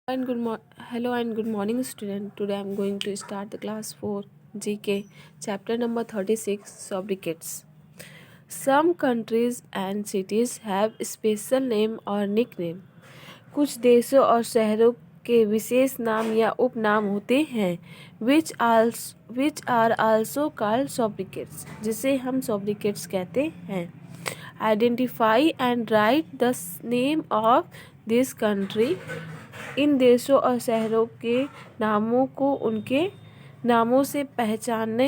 Hello and good morning, student. Today I am going to start the class 4 GK, chapter number 36, Sobriquets. Some countries and cities have special name or nickname. कुछ देशों और शहरों के विशेष नाम या उपनाम होते हैं which are also called sobriquets, जिसे हम sobriquets कहते हैं. Identify and write the name of this country. इन देशों और शहरों के नामों को उनके नामों से पहचानने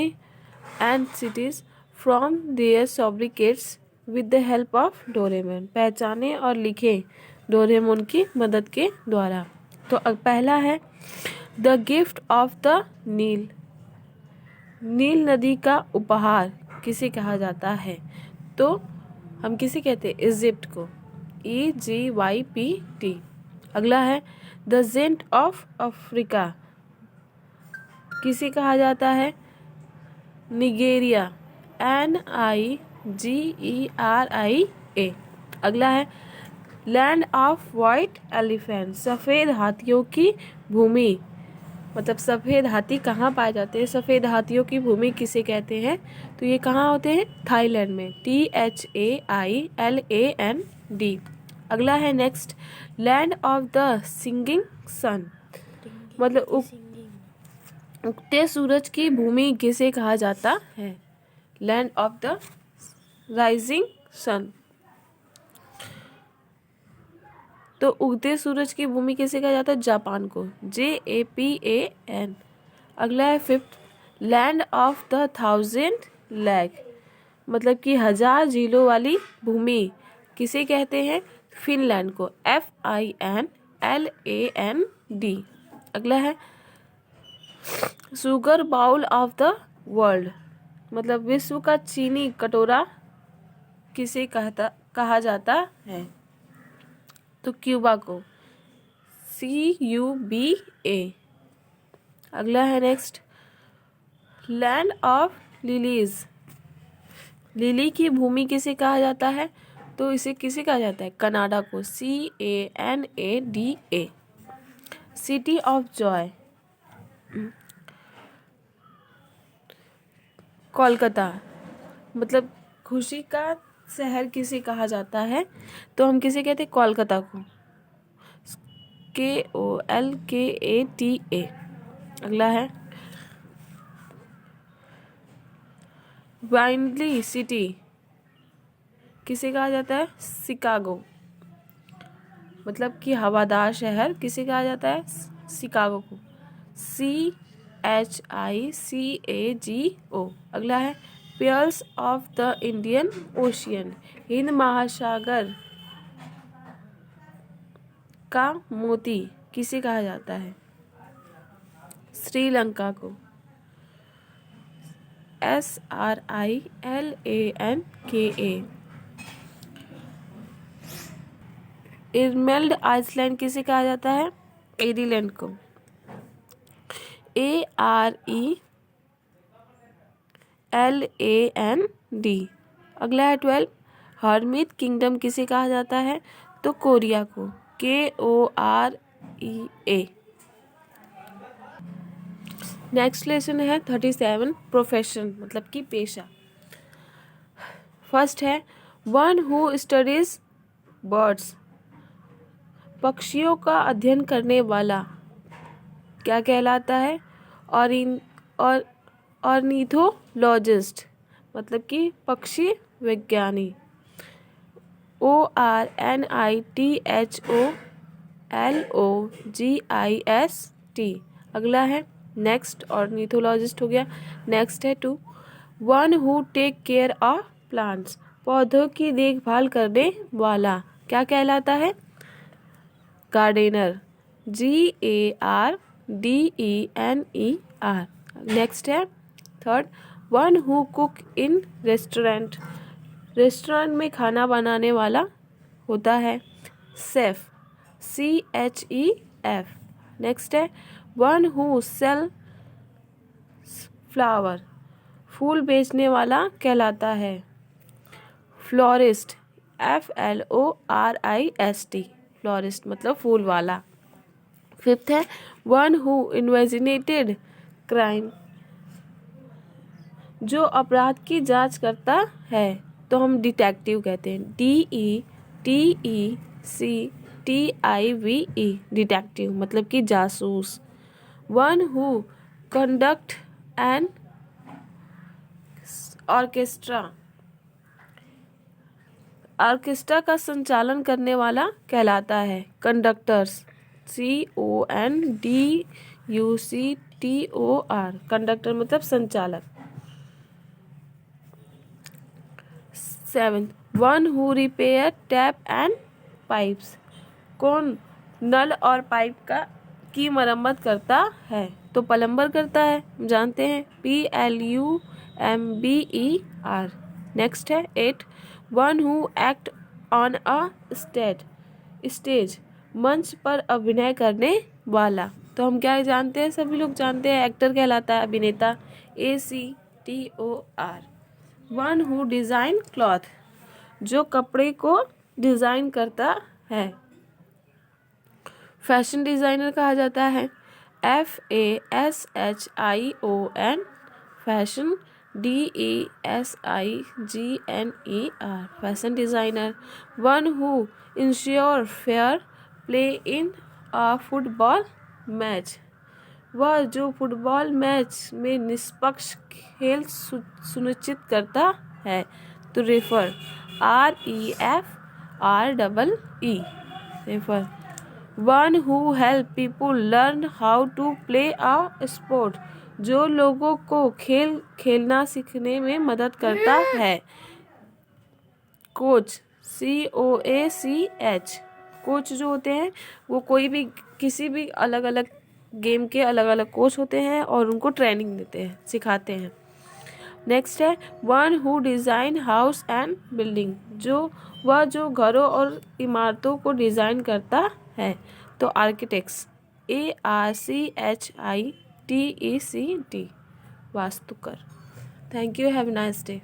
and cities from their sobriquets with the help of Doraemon. पहचाने और लिखें डोरेमोन की मदद के द्वारा. तो पहला है द गिफ्ट ऑफ द नील. नील नदी का उपहार किसे कहा जाता है? तो हम किसे कहते हैं? इजिप्ट को. EGYPT. अगला है द जेंट ऑफ अफ्रीका. किसे कहा जाता है? निगेरिया. NIGERIA. अगला है लैंड ऑफ वाइट एलिफेंट. सफ़ेद हाथियों की भूमि. मतलब सफ़ेद हाथी कहाँ पाए जाते हैं? सफ़ेद हाथियों की भूमि किसे कहते हैं? तो ये कहाँ होते हैं? थाईलैंड में. THAILAND. अगला है next land of the singing sun. मतलब उगते सूरज की भूमि किसे कहा जाता है? Land of the rising sun. तो उगते सूरज की भूमि किसे कहा जाता है? जापान को. JAPAN. अगला है fifth land of the thousand lake. मतलब कि 1000 झीलों वाली भूमि किसे कहते हैं? फिनलैंड को. FINLAND. अगला है sugar bowl of the world. मतलब विश्व का चीनी कटोरा किसे कहा जाता है? तो क्यूबा को. CUBA. अगला है next land of lilies. Lily की भूमि किसे कहा जाता है? तो इसे किसे कहा जाता है? कनाडा को. CANADA. City of Joy. Kolkata. मतलब खुशी का शहर किसे कहा जाता है? तो हम किसे कहते हैं? कोलकाता को. KOLKATA. अगला है वाइनली सिटी किसे कहा जाता है? शिकागो. मतलब कि हवादार शहर किसे कहा जाता है? शिकागो को. CHICAGO. अगला है pairs of the Indian ocean. Hind महासागर का मोती किसे कहा जाता है? श्रीलंका को. SRILANKA. इरमेल्ड आइसलैंड किसे कहा जाता है? एरीलैंड को. ARELAND. अगला है 12 हर्मिट किंगडम किसे कहा जाता है? तो कोरिया को. KOREA. नेक्स्ट लेसन है 37 प्रोफेशन. मतलब कि पेशा. फर्स्ट है वन हु स्टडीज बर्ड्स. पक्षियों का अध्ययन करने वाला क्या कहलाता है? ऑर्निथोलॉजिस्ट. मतलब कि पक्षी विज्ञानी. ORNITHOLOGIST. अगला है नेक्स्ट ऑर्निथोलॉजिस्ट हो गया. नेक्स्ट है 2 one who take care of plants. पौधों की देखभाल करने वाला क्या कहलाता है? गार्डनर. GARDENER. नेक्स्ट है third one who cook in restaurant. Restaurant में खाना बनाने वाला होता है शेफ. CHEF. नेक्स्ट है वन हु सेल फ्लावर. फूल बेचने वाला कहलाता है फ्लोरिस्ट. FLORIST. फ्लोरिस्ट मतलब फूल वाला. फिफ्थ है वन हु इन्वेस्टिगेटेड क्राइम, जो अपराध की जांच करता है तो हम डिटेक्टिव कहते हैं, DETECTIVE, डिटेक्टिव मतलब कि जासूस। One who conduct an orchestra, orchestra का संचालन करने वाला कहलाता है कंडक्टर्स, CONDUCTOR, कंडक्टर मतलब संचालक। Seventh one who repair tap and pipes, कौन नल और पाइप की मरम्मत करता है तो प्लम्बर करता है, हम जानते हैं, PLUMBER। नेक्स्ट है eight one who act on a stage, मंच पर अभिनय करने वाला, तो हम क्या जानते हैं, सभी लोग जानते हैं, एक्टर कहलाता है, अभिनेता, ACTOR। One who design cloth, जो कपड़े को डिज़ाइन करता है, फैशन डिज़ाइनर कहा जाता है, FASHION, fashion, DESIGNER, fashion designer. One who ensure fair play in a football match, वह जो फुटबॉल मैच में निष्पक्ष खेल सुनिश्चित करता है, तो referee, REFREE, referee. One who help people learn how to play a sport, जो लोगों को खेलना सीखने में मदद करता है, कोच, COACH, कोच जो होते हैं वो कोई भी किसी भी अलग अलग गेम के अलग अलग कोच होते हैं और उनको ट्रेनिंग देते हैं, सिखाते हैं। नेक्स्ट है one who design house and building, जो घरों और इमारतों को डिज़ाइन करता है, तो आर्किटेक्ट्स, ARCHITECT, वास्तुकार। Thank you, have a nice day.